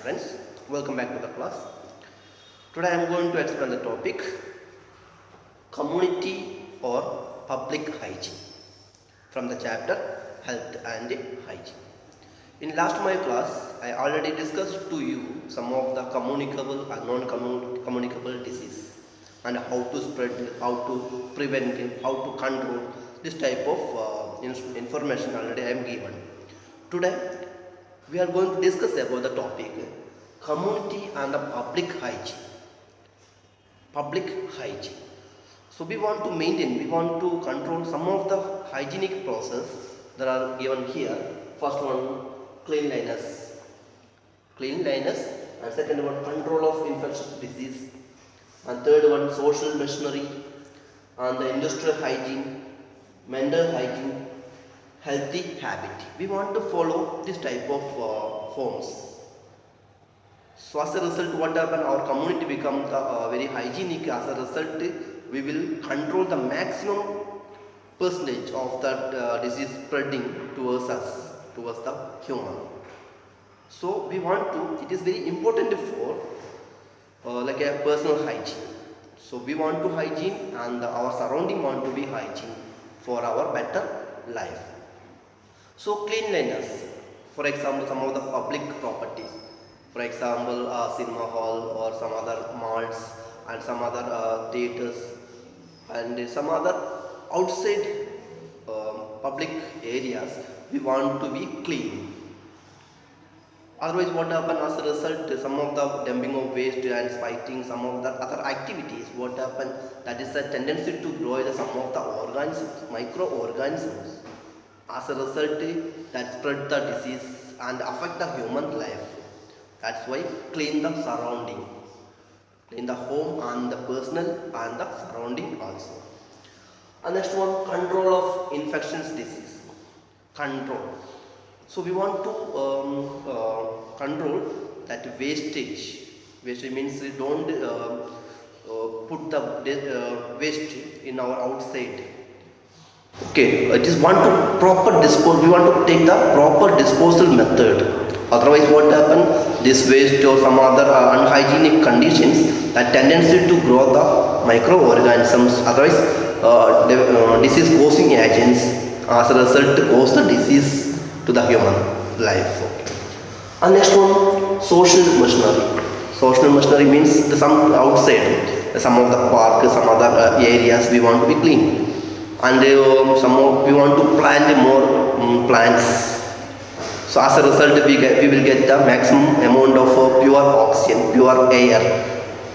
friends, welcome back to the class. Today I am going to explain the topic community or public hygiene from the chapter health and hygiene. In last my class I already discussed to you some of the communicable and non-communicable disease and how to spread, how to prevent, how to control this type of information already I am given. Today we are going to discuss about the topic community and the public hygiene. Public hygiene. So we want to maintain, we want to control some of the hygienic process that are given here. First one, cleanliness. Cleanliness, and second one, control of infectious disease, and third one, social machinery, and the industrial hygiene, mental hygiene, healthy habit. We want to follow this type of forms. So as a result, what happen? Our community becomes very hygienic. As a result, we will control the maximum percentage of that disease spreading towards us, towards the human. So we want to. It is very important for like a personal hygiene. So we want to hygiene, and our surrounding want to be hygiene for our better life. So cleanliness, for example, some of the public properties, for example, cinema hall or some other malls and some other theaters and some other outside public areas, we want to be clean. Otherwise, what happen as a result? Some of the dumping of waste and spiting, some of the other activities, what happen? That is a tendency to grow some of the organisms, microorganisms. As a result, that spread the disease and affect the human life. That's why clean the surrounding, clean the home and the personal and the surrounding also. And next one, control of infectious disease. Control. So we want to control that wastage. Wastage means we don't put the waste in our outside. Okay, it is want to proper dispose. We want to take the proper disposal method. Otherwise, what happen? This waste or some other unhygienic conditions, that tendency to grow the microorganisms. Otherwise, disease causing agents. As a result, cause the disease to the human life. Okay. And next one, social machinery. Social machinery means some outside, some of the park, some other areas we want to be clean. And we want to plant more plants. So as a result, we will get the maximum amount of pure oxygen, pure air.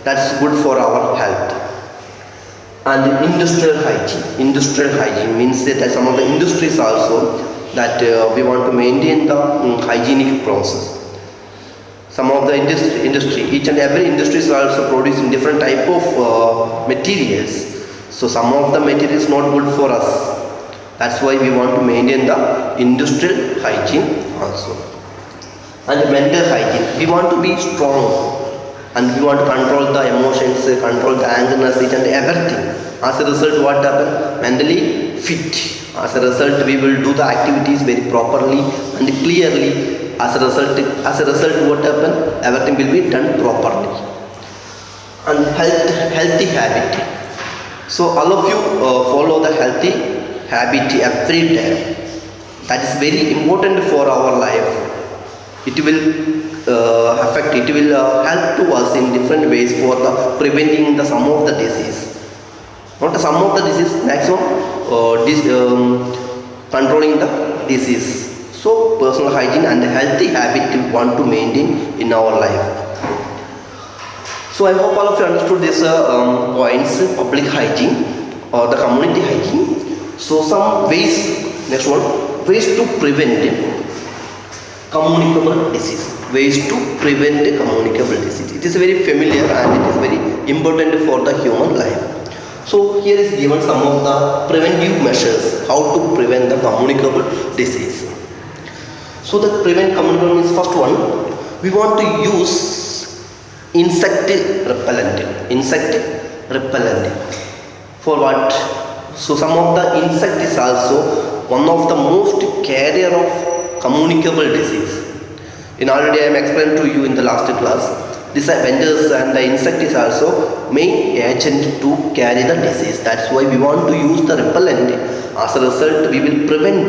That's good for our health. And industrial hygiene. Industrial hygiene means that some of the industries also that we want to maintain the hygienic process. Some of the industry, each and every industry is also producing different type of materials. So some of the materials not good for us. That's why we want to maintain the industrial hygiene also. And mental hygiene. We want to be strong and we want to control the emotions, control the angerness, each and everything. As a result, what happens? Mentally fit. As a result, we will do the activities very properly and clearly. As a result, what happens? Everything will be done properly. And healthy habit. So all of you follow the healthy habit every day. That is very important for our life. It will affect, it will help to us in different ways for the preventing the some of the disease. Not some of the disease, maximum controlling the disease. So personal hygiene and healthy habit we want to maintain in our life. So I hope all of you understood these points, public hygiene or the community hygiene. So some ways, next one, ways to prevent communicable disease. Ways to prevent communicable disease. It is very familiar and it is very important for the human life. So here is given some of the preventive measures, how to prevent the communicable disease. So the prevent communicable means first one, we want to use insect repellent. Insect repellent. For what? So some of the insect is also one of the most carrier of communicable disease. In already I am explained to you in the last class. These vendors and the insect is also main agent to carry the disease. That's why we want to use the repellent. As a result, we will prevent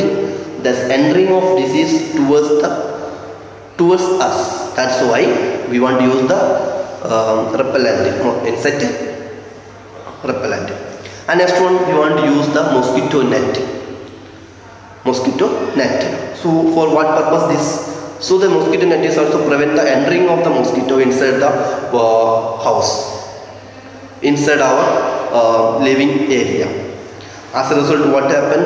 the entering of disease towards us. That's why we want to use the repellent, insect repellent. And next one, we want to use the mosquito net. So for what purpose this? So the mosquito net is also prevent the entering of the mosquito inside the house, inside our living area. As a result, what happen?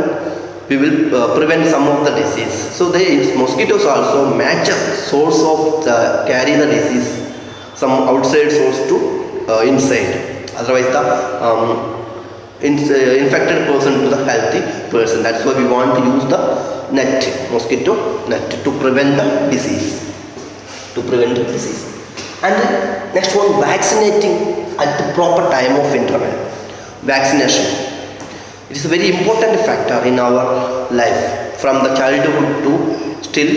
We will prevent some of the disease. So the mosquitoes also major source of the carry the disease, some outside source to inside. Otherwise, the infected person to the healthy person. That's why we want to use the net, mosquito net, to prevent the disease. And next one, vaccinating at the proper time of interval. Vaccination. It is a very important factor in our life. From the childhood to still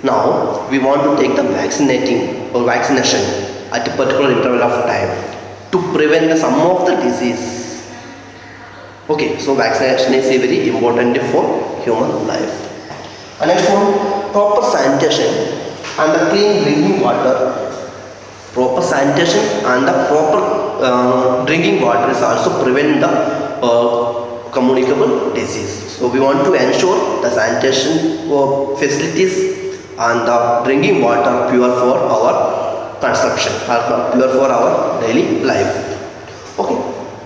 now, we want to take the vaccination at a particular interval of time to prevent some of the disease. Okay, so vaccination is very important for human life. And next one, proper sanitation and the clean drinking water. Proper sanitation and the proper drinking water is also prevent the communicable disease. So we want to ensure the sanitation facilities and the drinking water pure for our consumption, pure for our daily life. Okay.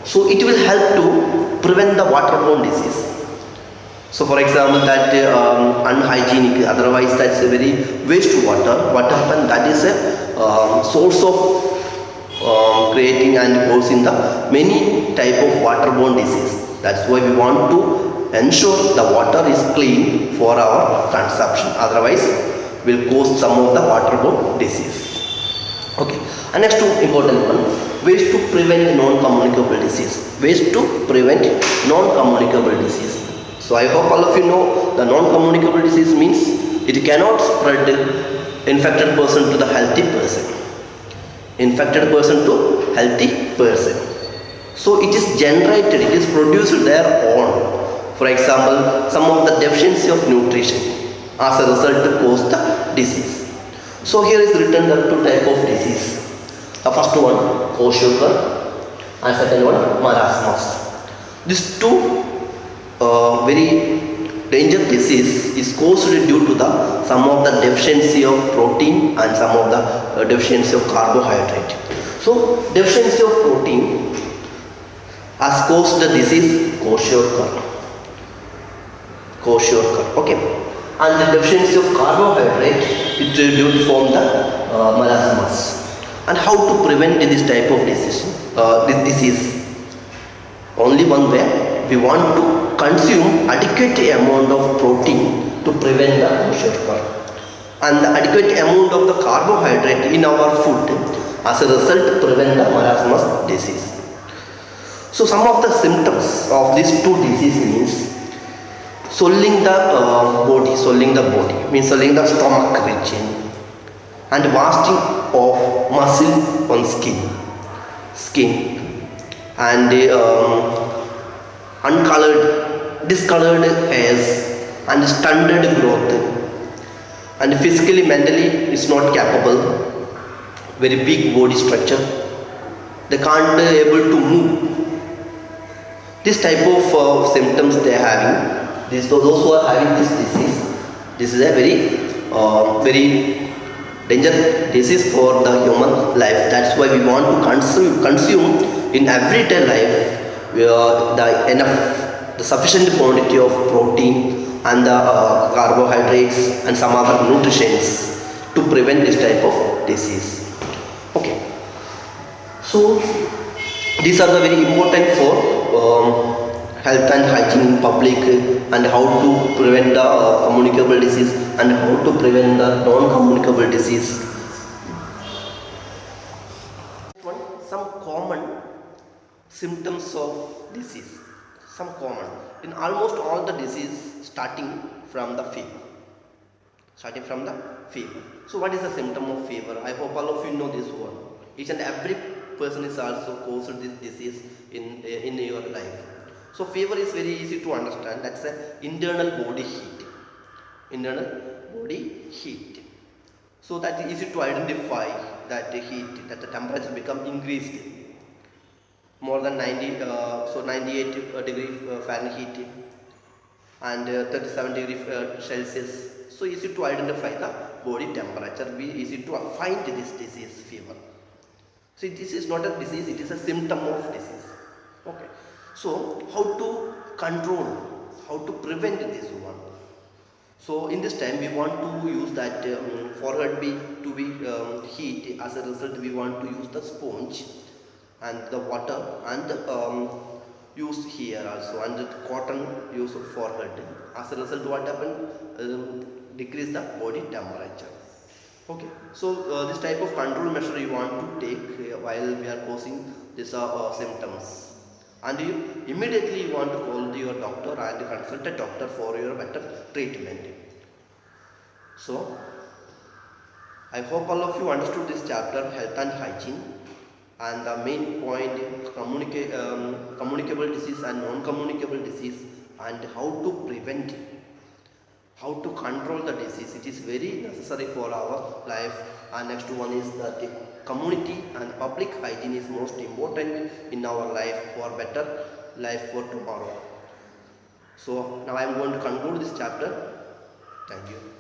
So it will help to prevent the waterborne disease. So for example, that unhygienic, otherwise that's a very waste water. What happens? That is a source of creating and causing the many type of waterborne disease. That's why we want to ensure the water is clean for our consumption. Otherwise, will cause some of the waterborne disease. Okay. And next two important one, ways to prevent non-communicable disease. So I hope all of you know the non-communicable disease means it cannot spread infected person to the healthy person. So it is generated, it is produced their own. For example, some of the deficiency of nutrition as a result cause the disease. So here is written the two type of disease. The first one, kwashiorkor, and second one, marasmus. These two very dangerous disease is caused due to some of the deficiency of protein and some of the deficiency of carbohydrate. So deficiency of protein has caused the disease kwashiorkor. Okay. And the deficiency of carbohydrate, it will form the marasmus. And how to prevent this type of disease? Only one way, we want to consume adequate amount of protein to prevent the kwashiorkor, and the adequate amount of the carbohydrate in our food as a result prevent the marasmus disease. So some of the symptoms of these two diseases means swelling the body means swelling the stomach region, and wasting of muscle on skin, and discolored hairs, and stunted growth, and physically, mentally is not capable, very big body structure, they can't able to move. This type of symptoms they are having. Those who are having this disease, this is a very dangerous disease for the human life. That's why we want to consume in everyday life the sufficient quantity of protein and the carbohydrates and some other nutrients to prevent this type of disease. Okay. So these are the very important for health and hygiene in public, and how to prevent the communicable disease and how to prevent the non-communicable disease. Some common symptoms of disease. Some common. In almost all the disease starting from the fever. fever. So what is the symptom of fever? I hope all of you know this one. Each and every person is also caused this disease in your life. So fever is very easy to understand. That's an internal body heat. Internal body heat. So that is easy to identify that the heat, that the temperature become increased more than 98 degree Fahrenheit and 37 degree Celsius. So easy to identify the body temperature. Be easy to find this disease fever. See, this is not a disease, it is a symptom of disease. Okay. So how to control, how to prevent this one? So in this time we want to use that forehead to be heat. As a result, we want to use the sponge and the water and use here also, and the cotton use forehead. As a result, what happened? Decrease the body temperature. Okay, so this type of control measure you want to take while we are causing these symptoms, and you immediately want to call your doctor and consult a doctor for your better treatment. So I hope all of you understood this chapter, health and hygiene, and the main point communicable disease and non-communicable disease, and how to prevent it, how to control the disease. It is very necessary for our life. And next one is that community and public hygiene is most important in our life for better life for tomorrow. So now I am going to conclude this chapter. Thank you.